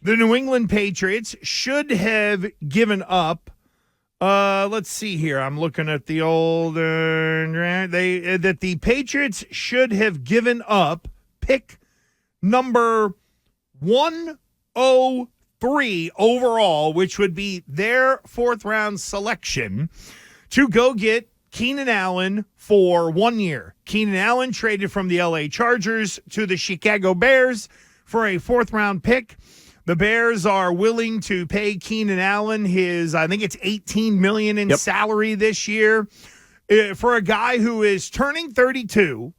The New England Patriots should have given up. Let's see here. I'm looking at the old. That the Patriots should have given up pick number 103 overall, which would be their fourth round selection, to go get Keenan Allen for 1 year. Keenan Allen traded from the LA Chargers to the Chicago Bears for a fourth round pick. The Bears are willing to pay Keenan Allen his, I think it's $18 million in salary this year. For a guy who is turning 32,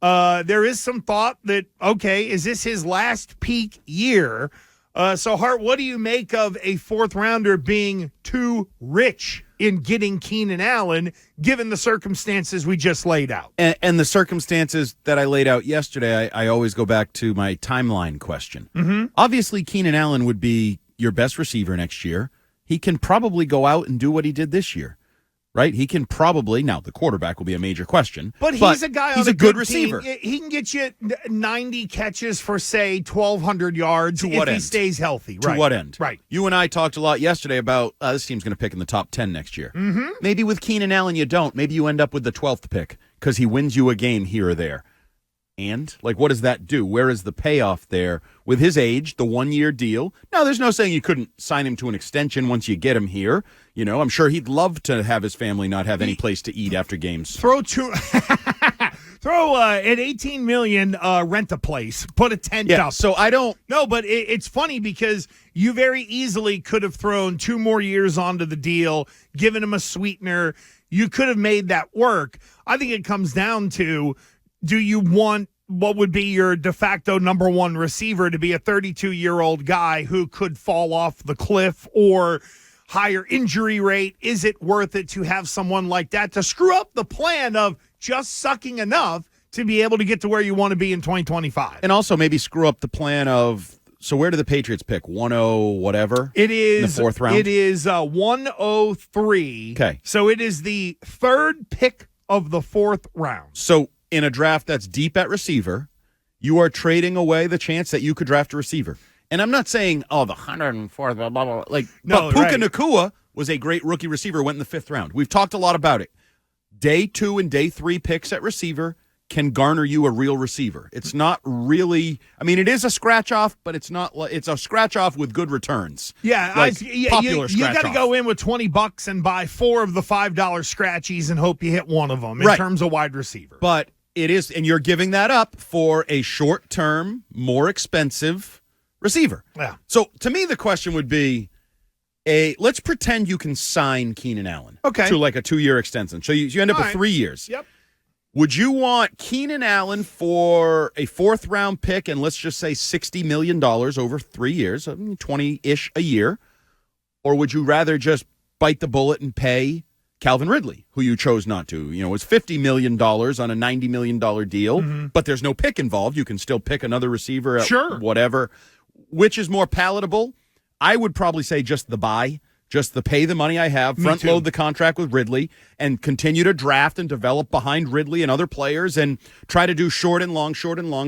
there is some thought that, okay, is this his last peak year? So, Hart, what do you make of a fourth rounder being too rich in getting Keenan Allen, given the circumstances we just laid out? And the circumstances that I laid out yesterday, I always go back to my timeline question. Mm-hmm. Obviously, Keenan Allen would be your best receiver next year. He can probably go out and do what he did this year. Right? He can probably, now the quarterback will be a major question. But he's a guy he's on a good team. receiver. He can get you 90 catches for, say, 1,200 yards if he stays healthy. To what end? Right. You and I talked a lot yesterday about this team's going to pick in the top 10 next year. Mm-hmm. Maybe with Keenan Allen you don't. Maybe you end up with the 12th pick because he wins you a game here or there. And, what does that do? Where is the payoff there with his age, the 1 year deal? No, there's no saying you couldn't sign him to an extension once you get him here. You know, I'm sure he'd love to have his family not have any place to eat after games. Throw at $18 million, rent a place, put a tent up. So I don't. No, but it's funny because you very easily could have thrown 2 more years onto the deal, given him a sweetener. You could have made that work. I think it comes down to, do you want what would be your de facto number one receiver to be a 32-year-old guy who could fall off the cliff or higher injury rate? Is it worth it to have someone like that to screw up the plan of just sucking enough to be able to get to where you want to be in 2025? And also maybe screw up the plan of, so where do the Patriots pick? 1-0 whatever? It is in the fourth round? It is 103. Okay. So it is the third pick of the fourth round. So in a draft that's deep at receiver, you are trading away the chance that you could draft a receiver. And I'm not saying, the 104th, blah, blah, blah. But Puka Nacua was a great rookie receiver, went in the fifth round. We've talked a lot about it. Day 2 and day 3 picks at receiver can garner you a real receiver. It's not really, it is a scratch off, but it's not. It's a scratch off with good returns. Yeah, you got to go in with $20 and buy 4 of the $5 scratchies and hope you hit one of them in terms of wide receiver. But it is, and you're giving that up for a short-term, more expensive receiver. Yeah. So to me, the question would be, let's pretend you can sign Keenan Allen to a 2-year extension. So you end up with 3 years. Yep. Would you want Keenan Allen for a fourth-round pick and let's just say $60 million over 3 years, 20-ish a year? Or would you rather just bite the bullet and pay Calvin Ridley, who you chose not to? It was $50 million on a $90 million deal, but there's no pick involved. You can still pick another receiver at whatever. Which is more palatable? I would probably say just the buy. Just the pay the money I have, front load the contract with Ridley, and continue to draft and develop behind Ridley and other players and try to do short and long,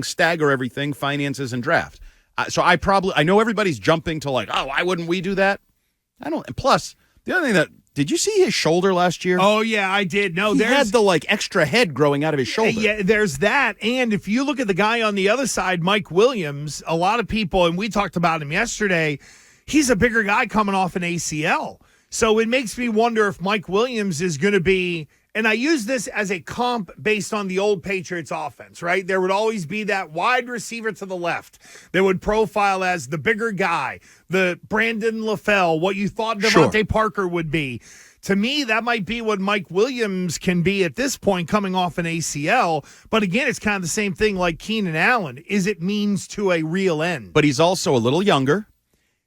stagger everything, finances and draft. So I know everybody's jumping to why wouldn't we do that? I don't. And plus, the other thing did you see his shoulder last year? Oh, yeah, I did. No, he had the extra head growing out of his shoulder. Yeah, there's that. And if you look at the guy on the other side, Mike Williams, a lot of people, and we talked about him yesterday, he's a bigger guy coming off an ACL. So it makes me wonder if Mike Williams is going to be, and I use this as a comp based on the old Patriots offense, right? There would always be that wide receiver to the left that would profile as the bigger guy, the Brandon LaFell, what you thought Devontae Parker would be. To me, that might be what Mike Williams can be at this point coming off an ACL. But again, it's kind of the same thing like Keenan Allen. Is it means to a real end? But he's also a little younger.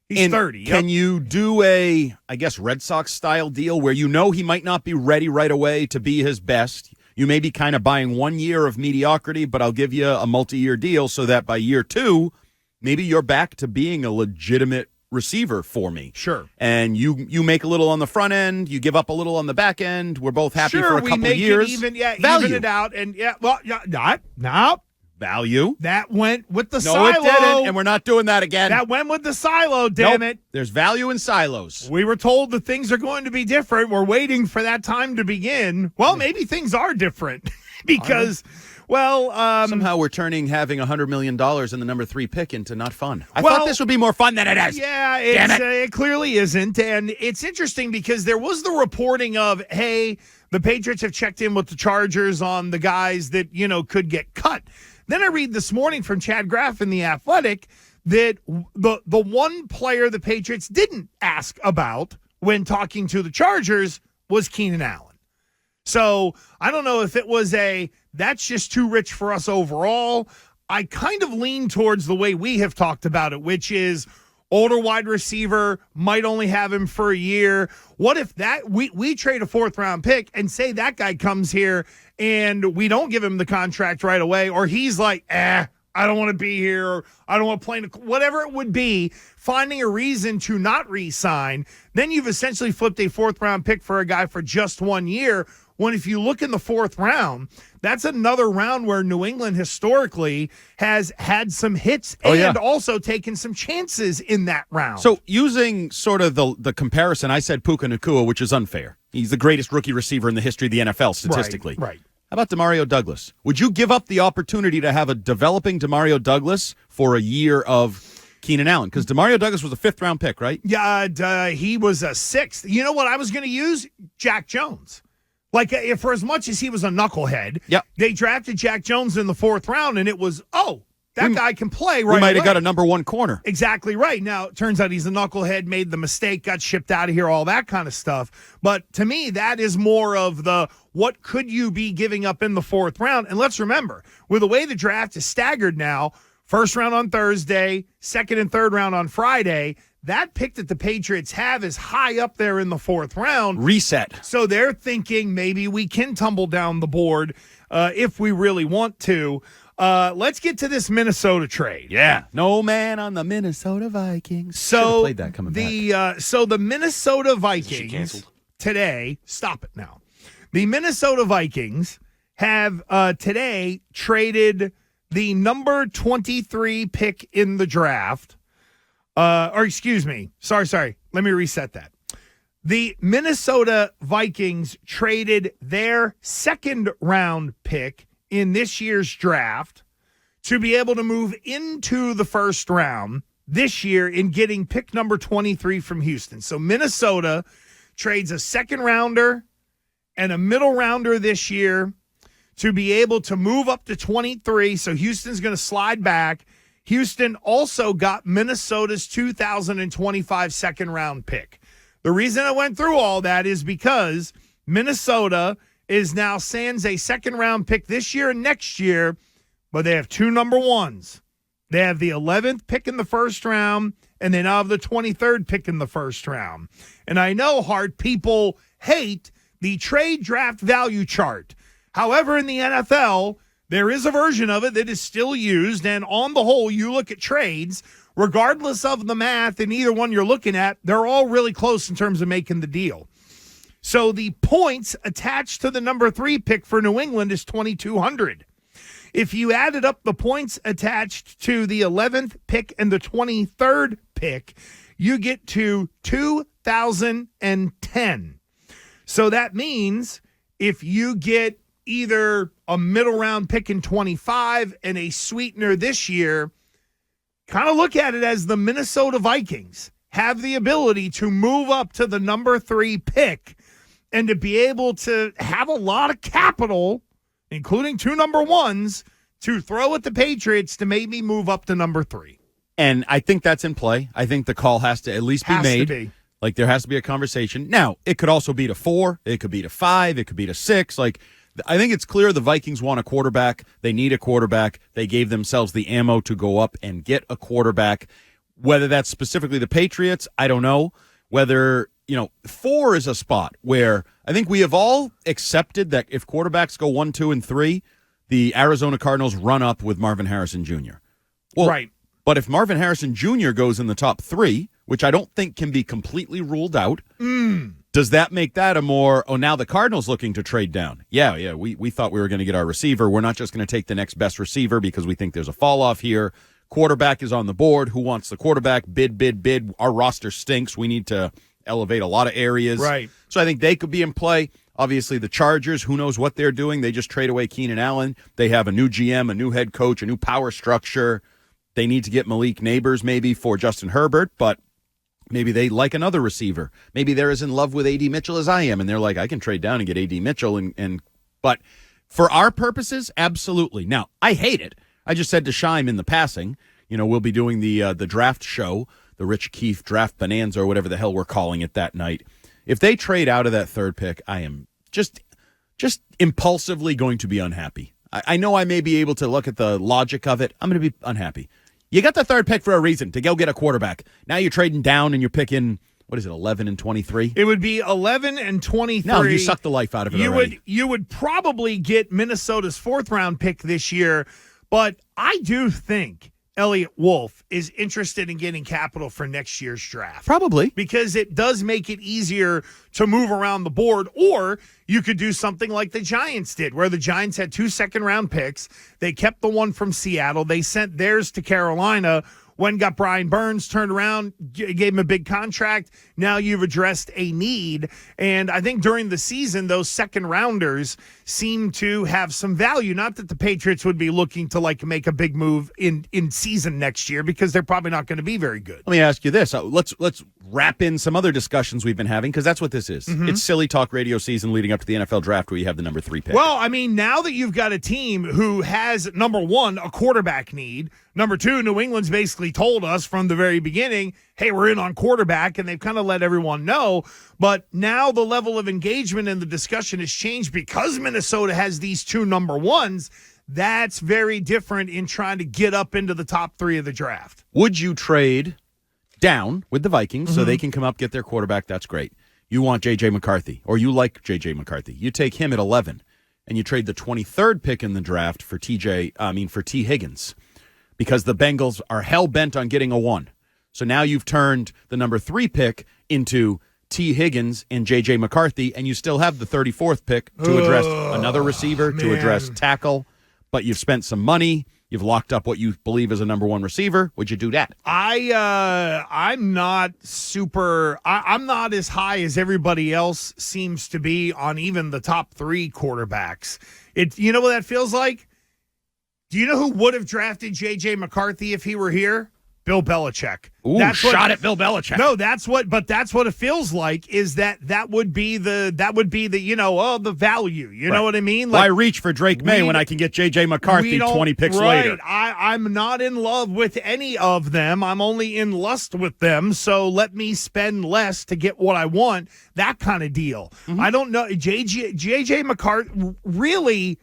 He's 30. Can you do a, Red Sox-style deal where he might not be ready right away to be his best? You may be kind of buying 1 year of mediocrity, but I'll give you a multi-year deal so that by year 2, maybe you're back to being a legitimate receiver for me. Sure. And you make a little on the front end, you give up a little on the back end. We're both happy for a couple of years. Even it out. And Value. That went with the No, silo. it didn't, and we're not doing that again. That went with the silo, damn Nope. it. There's value in silos. We were told that things are going to be different. We're waiting for that time to begin. Well, maybe things are different because, somehow we're turning having $100 million in the number 3 pick into not fun. I thought this would be more fun than it is. Yeah, it clearly isn't. And it's interesting because there was the reporting of, hey, the Patriots have checked in with the Chargers on the guys that, could get cut. Then I read this morning from Chad Graff in The Athletic that the one player the Patriots didn't ask about when talking to the Chargers was Keenan Allen. So I don't know if it was that's just too rich for us overall. I kind of lean towards the way we have talked about it, which is older wide receiver, might only have him for a year. What if that we trade a 4th-round pick and say that guy comes here and we don't give him the contract right away, or he's like, I don't want to be here, or I don't want to play, whatever it would be, finding a reason to not re-sign, then you've essentially flipped a 4th-round pick for a guy for just 1 year, when if you look in the 4th round, that's another round where New England historically has had some hits and also taken some chances in that round. So using sort of the comparison, I said Puka Nacua, which is unfair. He's the greatest rookie receiver in the history of the NFL statistically. Right. How about Demario Douglas? Would you give up the opportunity to have a developing Demario Douglas for a year of Keenan Allen? Because Demario Douglas was a 5th-round pick, right? Yeah, he was a 6th. You know what I was going to use? Jack Jones. Like, for as much as he was a knucklehead, they drafted Jack Jones in the 4th round, and it was, that guy can play right away. We might have got a number 1 corner. Exactly right. Now, it turns out he's a knucklehead, made the mistake, got shipped out of here, all that kind of stuff. But to me, that is more of the what could you be giving up in the 4th round? And let's remember, with the way the draft is staggered now, 1st round on Thursday, 2nd and 3rd round on Friday, that pick that the Patriots have is high up there in the 4th round. Reset. So they're thinking maybe we can tumble down the board if we really want to. Let's get to this Minnesota trade. Yeah. No man on the Minnesota Vikings. So played that coming back. So the Minnesota Vikings today, stop it now. The Minnesota Vikings have today traded the number 23 pick in the draft. Excuse me. Sorry. Let me reset that. The Minnesota Vikings traded their 2nd-round pick in this year's draft to be able to move into the 1st round this year in getting pick number 23 from Houston. So Minnesota trades a 2nd-rounder and a middle-rounder this year to be able to move up to 23. So Houston's going to slide back. Houston also got Minnesota's 2025 2nd-round pick. The reason I went through all that is because Minnesota is now sans a 2nd-round pick this year and next year, but they have 2 number 1s. They have the 11th pick in the 1st round, and they now have the 23rd pick in the 1st round. And I know, Hart, people hate the trade draft value chart. However, in the NFL, there is a version of it that is still used, and on the whole, you look at trades, regardless of the math and either one you're looking at, they're all really close in terms of making the deal. So the points attached to the number 3 pick for New England is 2,200. If you added up the points attached to the 11th pick and the 23rd pick, you get to 2,010. So that means if you get either a middle round pick in 25 and a sweetener this year, kind of look at it as the Minnesota Vikings have the ability to move up to the number 3 pick and to be able to have a lot of capital, including 2 number 1s, to throw at the Patriots to maybe move up to number 3. And I think that's in play. I think the call has to at least be made. To be. Like, there has to be a conversation. Now, it could also be to 4. It could be to 5. It could be to 6. Like, I think it's clear the Vikings want a quarterback. They need a quarterback. They gave themselves the ammo to go up and get a quarterback. Whether that's specifically the Patriots, I don't know. Whether, 4 is a spot where I think we have all accepted that if quarterbacks go 1, 2, and 3, the Arizona Cardinals run up with Marvin Harrison Jr. Well, right. But if Marvin Harrison Jr. goes in the top 3, which I don't think can be completely ruled out, Does that make that a more, now the Cardinals looking to trade down? Yeah, we thought we were going to get our receiver. We're not just going to take the next best receiver because we think there's a fall off here. Quarterback is on the board. Who wants the quarterback? Bid. Our roster stinks. We need to elevate a lot of areas. Right. So I think they could be in play. Obviously, the Chargers, who knows what they're doing? They just trade away Keenan Allen. They have a new GM, a new head coach, a new power structure. They need to get Malik Neighbors maybe for Justin Herbert, but maybe they like another receiver. Maybe they're as in love with A.D. Mitchell as I am, and they're like, I can trade down and get A.D. Mitchell. But for our purposes, absolutely. Now, I hate it. I just said to Scheim in the passing, we'll be doing the draft show, the Rich Keefe Draft Bonanza or whatever the hell we're calling it that night. If they trade out of that third pick, I am just impulsively going to be unhappy. I know I may be able to look at the logic of it. I'm going to be unhappy. You got the third pick for a reason, to go get a quarterback. Now you're trading down and you're picking, 11 and 23? It would be 11 and 23. No, you sucked the life out of it already. You would probably get Minnesota's fourth-round pick this year, but I do think Elliott Wolf is interested in getting capital for next year's draft. Probably. Because it does make it easier to move around the board, or you could do something like the Giants did, where the Giants had 2 second-round picks. They kept the one from Seattle. They sent theirs to Carolina. When got Brian Burns, turned around, gave him a big contract. Now you've addressed a need. And I think during the season, those second rounders seem to have some value. Not that the Patriots would be looking to make a big move in season next year, because they're probably not going to be very good. Let me ask you this. Let's wrap in some other discussions we've been having, because that's what this is. Mm-hmm. It's silly talk radio season leading up to the NFL draft where you have the number 3 pick. Well, I mean, now that you've got a team who has, number one, a quarterback need. Number two, New England's basically told us from the very beginning, hey, we're in on quarterback, and they've kind of let everyone know. But now the level of engagement and the discussion has changed because Minnesota has these 2 number ones. That's very different in trying to get up into the top 3 of the draft. Would you trade down with the Vikings so they can come up, get their quarterback? That's great. You want J.J. McCarthy, or you like J.J. McCarthy. You take him at 11, and you trade the 23rd pick in the draft for T. Higgins, because the Bengals are hell-bent on getting a 1. So now you've turned the number 3 pick into T. Higgins and J.J. McCarthy, and you still have the 34th pick to address another receiver, to address tackle, but you've spent some money. You've locked up what you believe is a number 1 receiver. Would you do that? I'm not I'm not as high as everybody else seems to be on even the top 3 quarterbacks. You know what that feels like? Do you know who would have drafted J.J. McCarthy if he were here? Bill Belichick. Ooh, shot at Bill Belichick. No, that's what it feels like, is that would be the the value. You know what I mean? Why reach for Drake May when I can get J.J. McCarthy 20 picks later? I'm not in love with any of them. I'm only in lust with them. So let me spend less to get what I want. That kind of deal. Mm-hmm. I don't know. J.J. McCarthy, really,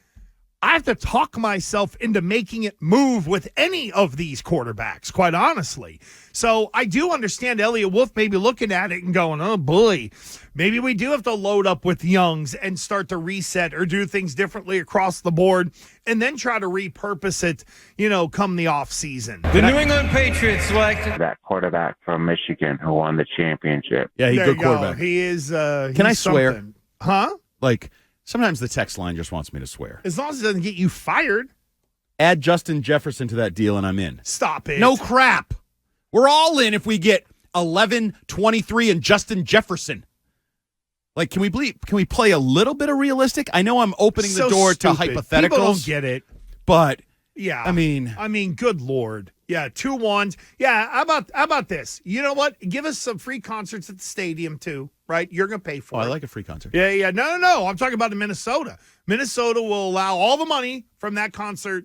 I have to talk myself into making it move with any of these quarterbacks, quite honestly. So I do understand Elliott Wolf maybe looking at it and going, oh, boy, maybe we do have to load up with Youngs and start to reset or do things differently across the board and then try to repurpose it, come the offseason. The New England Patriots selected that quarterback from Michigan who won the championship. Yeah, he's a good quarterback. He is. Can I swear? Something. Huh? Sometimes the text line just wants me to swear. As long as it doesn't get you fired. Add Justin Jefferson to that deal and I'm in. Stop it. No crap. We're all in if we get 11, 23, and Justin Jefferson. Can we play a little bit of realistic? I know I'm opening the door to hypotheticals. People don't get it. But, yeah. I mean, good Lord. Yeah, 2 1s. Yeah, how about this? You know what? Give us some free concerts at the stadium, too, right? You're going to pay for it. I like a free concert. Yeah. No. I'm talking about in Minnesota. Minnesota will allow all the money from that concert.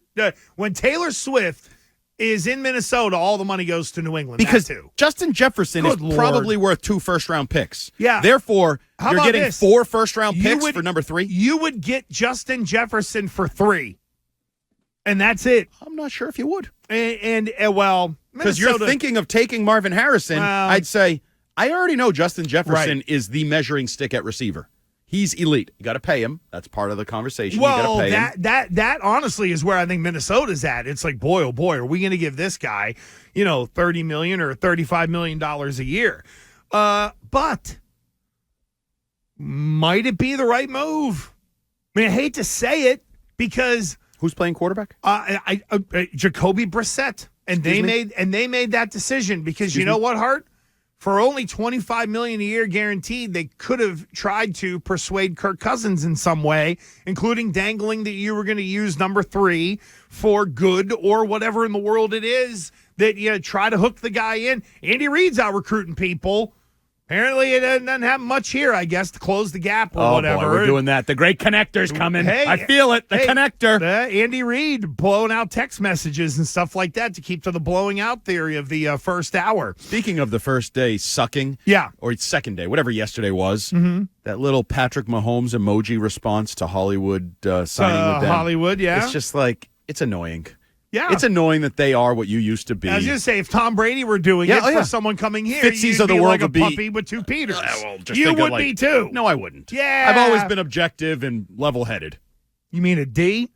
When Taylor Swift is in Minnesota, all the money goes to New England. Because Justin Jefferson is probably worth 2 first-round picks. Yeah. Therefore, you're getting this? 4 first-round picks for number 3? You would get Justin Jefferson for 3. And that's it. I'm not sure if you would. And because you're thinking of taking Marvin Harrison, I'd say, I already know Justin Jefferson is the measuring stick at receiver. He's elite. You got to pay him. That's part of the conversation. Well, you got to pay him. That honestly is where I think Minnesota's at. It's like, boy, oh boy, are we going to give this guy, $30 million or $35 million a year? But Might it be the right move? I mean, I hate to say it because Who's playing quarterback? Jacoby Brissett, and they made that decision because you know what, Hart? For only $25 million a year guaranteed, they could have tried to persuade Kirk Cousins in some way, including dangling that you were going to use number 3 for good or whatever in the world it is that you try to hook the guy in. Andy Reid's out recruiting people. Apparently, it doesn't have much here, I guess, to close the gap or whatever. Boy, we're doing that. The great connector's coming. Hey, I feel it. The connector. Andy Reid blowing out text messages and stuff like that to keep to the blowing out theory of the first hour. Speaking of the first day sucking, or second day, whatever yesterday was, that little Patrick Mahomes emoji response to Hollywood signing with them. Hollywood, yeah. It's just like, it's annoying. Yeah. It's annoying that they are what you used to be. I was going to say, if Tom Brady were doing it for someone coming here, Fitzies you'd of the be world like a would be, puppy with 2 Peters. Just you would be too. No, I wouldn't. Yeah. I've always been objective and level-headed. You mean a D?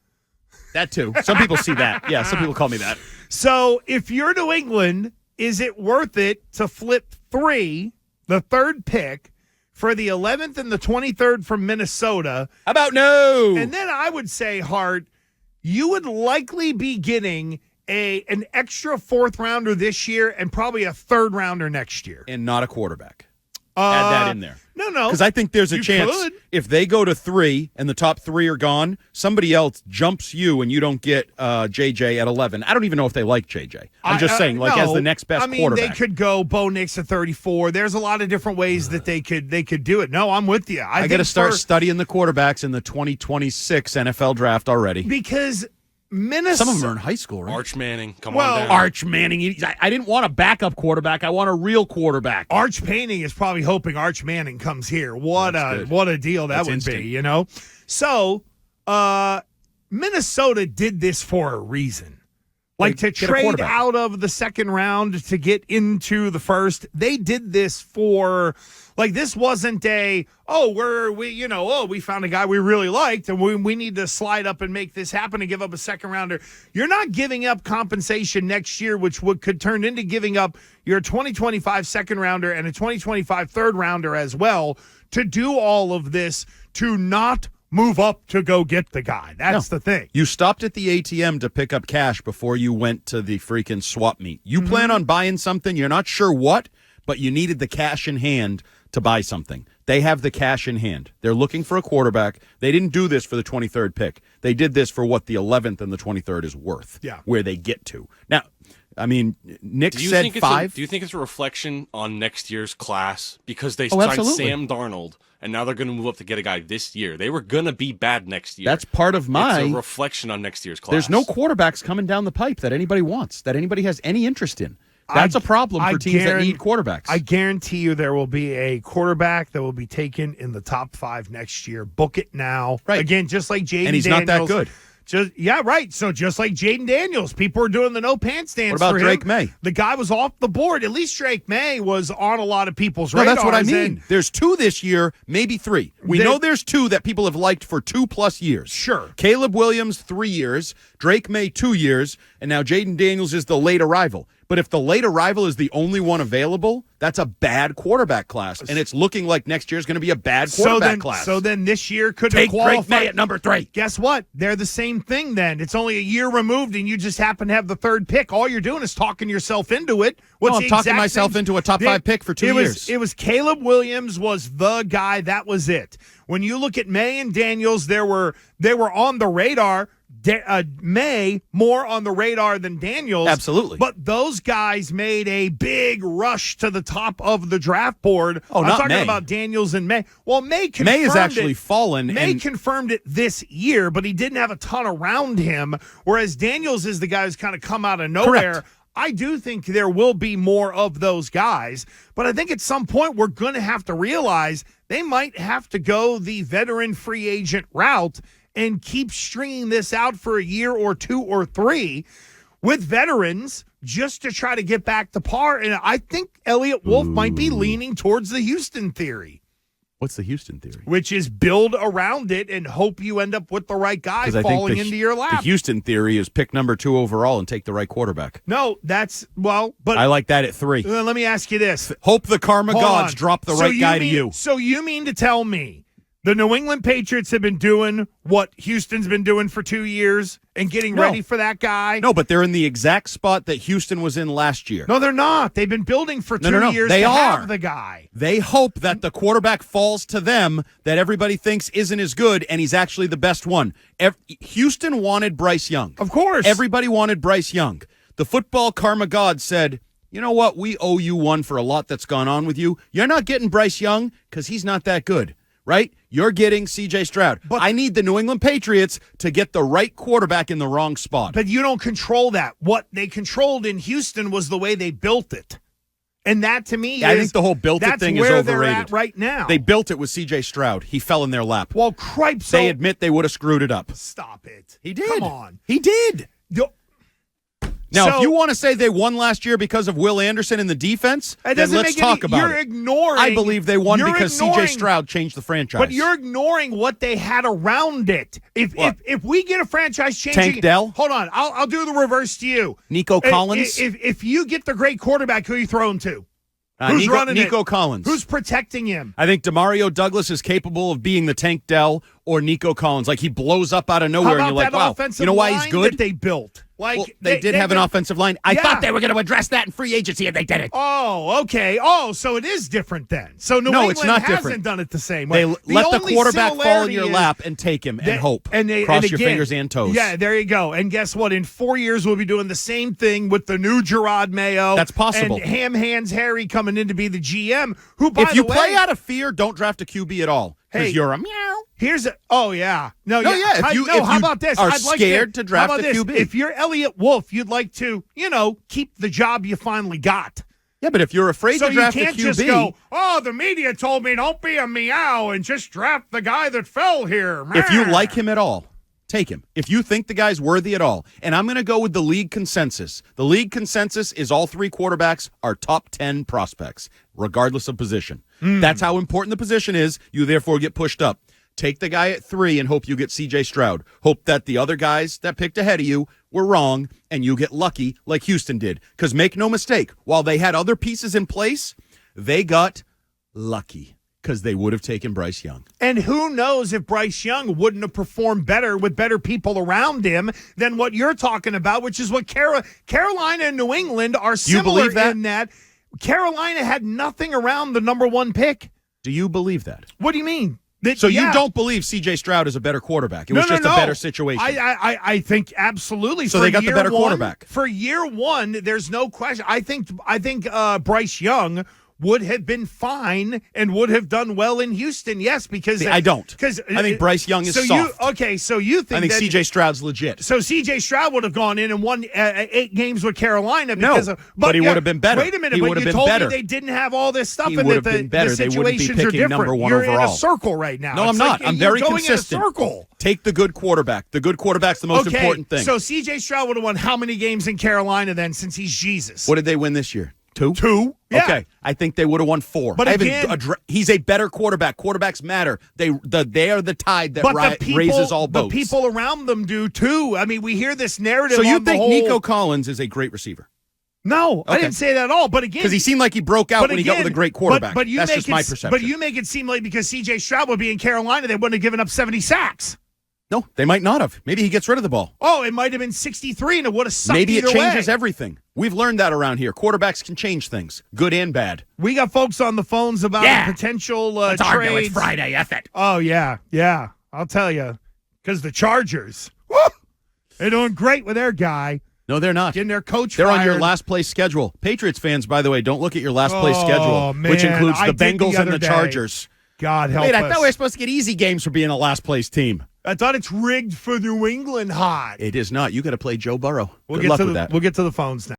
That too. Some people see that. Yeah, some people call me that. So if you're New England, is it worth it to flip 3, the 3rd pick, for the 11th and the 23rd from Minnesota? How about no? And then I would say, Hart, you would likely be getting an extra 4th rounder this year and probably a 3rd rounder next year. And not a quarterback. Add that in there. No. Because I think there's a You chance could. if they go to 3 and the top 3 are gone, somebody else jumps you and you don't get JJ at 11. I don't even know if they like JJ. I'm just saying, as the next best quarterback. They could go Bo Nix at 34. There's a lot of different ways that they could do it. No, I'm with you. I got to start studying the quarterbacks in the 2026 NFL draft already. Because Minnesota. Some of them are in high school, right? Arch Manning, come on down. Arch Manning. I didn't want a backup quarterback. I want a real quarterback. Arch Manning is probably hoping Arch Manning comes here. What a deal that would be, you know? So, Minnesota did this for a reason. Like to trade out of the 2nd round to get into the 1st. They did this for, like, this wasn't we found a guy we really liked and we need to slide up and make this happen and give up a 2nd rounder. You're not giving up compensation next year, which could turn into giving up your 2025 2nd rounder and a 2025 3rd rounder as well to do all of this, to not move up to go get the guy. That's the thing. You stopped at the ATM to pick up cash before you went to the freaking swap meet. You plan on buying something, you're not sure what, but you needed the cash in hand to buy something. They have the cash in hand. They're looking for a quarterback. They didn't do this for the 23rd pick. They did this for what the 11th and the 23rd is worth, where they get to. Now, I mean, Nick said 5. Do you think it's a reflection on next year's class? Because they signed Sam Darnold, and now they're going to move up to get a guy this year. They were going to be bad next year. That's part of my... It's a reflection on next year's class. There's no quarterbacks coming down the pipe that anybody wants, that anybody has any interest in. That's a problem for teams that need quarterbacks. I guarantee you there will be a quarterback that will be taken in the top 5 next year. Book it now. Right. Again, just like Jaden Daniels. And he's not that good. So just like Jaden Daniels, people are doing the no pants dance. What about for him. Drake May? The guy was off the board. At least Drake May was on a lot of people's radars. That's what I mean. There's 2 this year, maybe 3. We know there's 2 that people have liked for 2+ years. Sure. Caleb Williams, 3 years. Drake May, 2 years. And now Jaden Daniels is the late arrival. But if the late arrival is the only one available, that's a bad quarterback class. And it's looking like next year is going to be a bad quarterback class. So then this year could take qualify. Drake May at number 3. Guess what? They're the same thing then. It's only a year removed, and you just happen to have the 3rd pick. All you're doing is talking yourself into it. I'm talking myself into a top 5 pick for 2 years. It was Caleb Williams was the guy. That was it. When you look at May and Daniels, they were on the radar. May more on the radar than Daniels. Absolutely. But those guys made a big rush to the top of the draft board. Oh, I'm not talking May. about Daniels and May. Well, May confirmed May has actually fallen. May confirmed it this year, but he didn't have a ton around him, whereas Daniels is the guy who's kind of come out of nowhere. Correct. I do think there will be more of those guys, but I think at some point we're going to have to realize they might have to go the veteran free agent route and keep stringing this out for a year or 2 or 3 with veterans just to try to get back to par. And I think Elliott Wolf might be leaning towards the Houston theory. What's the Houston theory? Which is build around it and hope you end up with the right guy falling into your lap. The Houston theory is pick number 2 overall and take the right quarterback. No, but I like that at 3. Let me ask you this. Hope the karma gods drop the right guy to you. So you mean to tell me the New England Patriots have been doing what Houston's been doing for 2 years and getting ready for that guy? No, but they're in the exact spot that Houston was in last year. No, they're not. They've been building for 2 years to have the guy. They hope that the quarterback falls to them that everybody thinks isn't as good, and he's actually the best one. Houston wanted Bryce Young. Of course. Everybody wanted Bryce Young. The football karma god said, you know what? We owe you one for a lot that's gone on with you. You're not getting Bryce Young because he's not that good. Right? You're getting C.J. Stroud. But I need the New England Patriots to get the right quarterback in the wrong spot. But you don't control that. What they controlled in Houston was the way they built it. And that, to me, I think the whole built it thing is overrated. They're at right now. They built it with C.J. Stroud. He fell in their lap. Well, cripes. They admit they would have screwed it up. Stop it. He did. Come on. He did. Now, if you want to say they won last year because of Will Anderson in the defense, then let's talk about it. You're ignoring. I believe they won because C.J. Stroud changed the franchise. But you're ignoring what they had around it. If we get a franchise changing, Tank Dell. Hold on, I'll do the reverse to you. Nico Collins. If you get the great quarterback, who are you throwing to? Who's running it? Nico Collins. Who's protecting him? I think Demario Douglas is capable of being the Tank Dell or Nico Collins. Like, he blows up out of nowhere, and you're like, wow, you know why he's good? That they built. They did have an offensive line. I thought they were going to address that in free agency, and they didn't. Oh, okay. Oh, so it is different then. So New England hasn't done it the same way. They let the quarterback fall in your lap and take him and hope. Cross your fingers and toes. Yeah, there you go. And guess what? In 4 years, we'll be doing the same thing with the new Gerard Mayo. That's possible. And Ham Hands Harry coming in to be the GM, who, by the way... If you play out of fear, don't draft a QB at all. Because you're a meow. Oh, yeah. How about this? Are scared to draft a QB. If you're Elliot Wolf, you'd like to, keep the job you finally got. Yeah, but if you're afraid to draft a QB. So you can't just go, the media told me don't be a meow and just draft the guy that fell here. If you like him at all, take him. If you think the guy's worthy at all. And I'm going to go with the league consensus. The league consensus is all 3 quarterbacks are top 10 prospects, regardless of position. That's how important the position is. You therefore get pushed up. Take the guy at 3 and hope you get C.J. Stroud. Hope that the other guys that picked ahead of you were wrong and you get lucky like Houston did. Because make no mistake, while they had other pieces in place, they got lucky because they would have taken Bryce Young. And who knows if Bryce Young wouldn't have performed better with better people around him than what you're talking about, which is what Carolina and New England are similar in that Carolina had nothing around the number 1 pick. Do you believe that? What do you mean? You don't believe C.J. Stroud is a better quarterback? It was just a better situation. I think absolutely. So they got the better quarterback. For year 1, there's no question. I think Bryce Young would have been fine and would have done well in Houston. Yes, because I don't. Because I think Bryce Young is soft. So you think I think C.J. Stroud's legit. So C.J. Stroud would have gone in and won 8 games with Carolina. But he would have been better. Wait a minute, he but you told me they didn't have all this stuff, and that the situations are different. Number 1 You're overall. in a circle right now. No, I'm not. I'm very consistent. In a circle. Take the good quarterback. The good quarterback's the most important thing. So C.J. Stroud would have won how many games in Carolina then, since he's Jesus? What did they win this year? 2? 2. Yeah. Okay, I think they would have won 4. But again, he's a better quarterback. Quarterbacks matter. They are the tide that raises all boats. The people around them do too. I mean, we hear this narrative. So you think Nico Collins is a great receiver? No, okay. I didn't say that at all. But again, because he seemed like he broke out when he got with a great quarterback. But that's just my perception. But you make it seem like because C.J. Stroud would be in Carolina, they wouldn't have given up 70 sacks. No, they might not have. Maybe he gets rid of the ball. Oh, it might have been 63, and it would have sucked Maybe it changes way. Everything. We've learned that around here. Quarterbacks can change things, good and bad. We got folks on the phones about potential trades. Argue. It's Friday, F it. Oh, yeah. I'll tell you. Because the Chargers, they're doing great with their guy. No, they're not. Getting their coach They're fired. on your last place schedule. Patriots fans, by the way, don't look at your last place schedule, which includes the Bengals and the Chargers. God help us. I thought we were supposed to get easy games for being a last place team. I thought it's rigged for New England hot. It is not. You got to play Joe Burrow. Good luck with that. We'll get to the phones now.